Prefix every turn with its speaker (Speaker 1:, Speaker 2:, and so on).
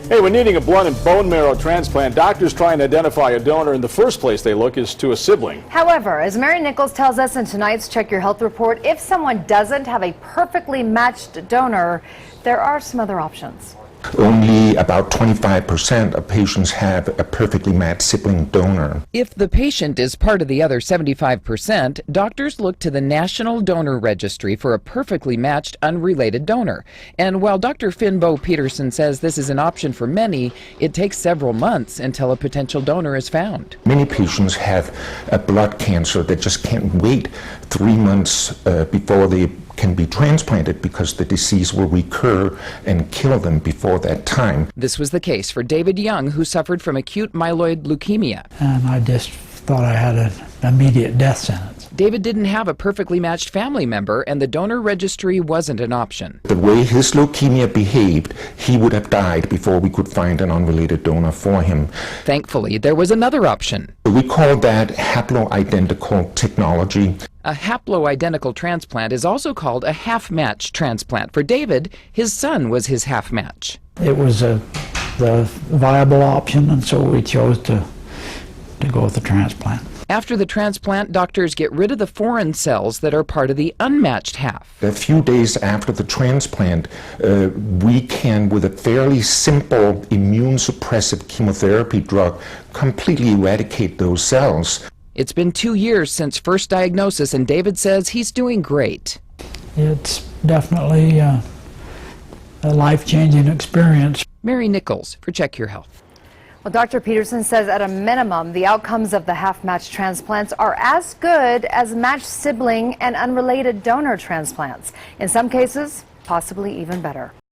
Speaker 1: Hey, when needing a blood and bone marrow transplant, doctors try and identify a donor, and the first place they look is to a sibling.
Speaker 2: However, as Mary Nichols tells us in tonight's Check Your Health report, if someone doesn't have a perfectly matched donor, there are some other options.
Speaker 3: Only about 25% of patients have a perfectly matched sibling donor.
Speaker 4: If the patient is part of the other 75%, doctors look to the National Donor Registry for a perfectly matched unrelated donor. And while Dr. Finbo Peterson says this is an option for many, it takes several months until a potential donor is found.
Speaker 3: Many patients have a blood cancer that just can't wait 3 months before they can be transplanted because the disease will recur and kill them before that time.
Speaker 4: This was the case for David Young, who suffered from acute myeloid leukemia.
Speaker 5: And I just thought I had an immediate death sentence.
Speaker 4: David didn't have a perfectly matched family member, and the donor registry wasn't an option.
Speaker 3: The way his leukemia behaved, he would have died before we could find an unrelated donor for him.
Speaker 4: Thankfully, there was another option.
Speaker 3: We call that haploidentical technology.
Speaker 4: A haploidentical transplant is also called a half-match transplant. For David, his son was his half-match.
Speaker 5: It was the viable option, and so we chose to go with the transplant.
Speaker 4: After the transplant, doctors get rid of the foreign cells that are part of the unmatched half.
Speaker 3: A few days after the transplant, we can, with a fairly simple immune suppressive chemotherapy drug, completely eradicate those cells.
Speaker 4: It's been 2 years since first diagnosis, and David says he's doing great.
Speaker 5: It's definitely a life-changing experience.
Speaker 4: Mary Nichols for Check Your Health.
Speaker 2: Well, Dr. Peterson says at a minimum, the outcomes of the half-match transplants are as good as matched sibling and unrelated donor transplants. In some cases, possibly even better.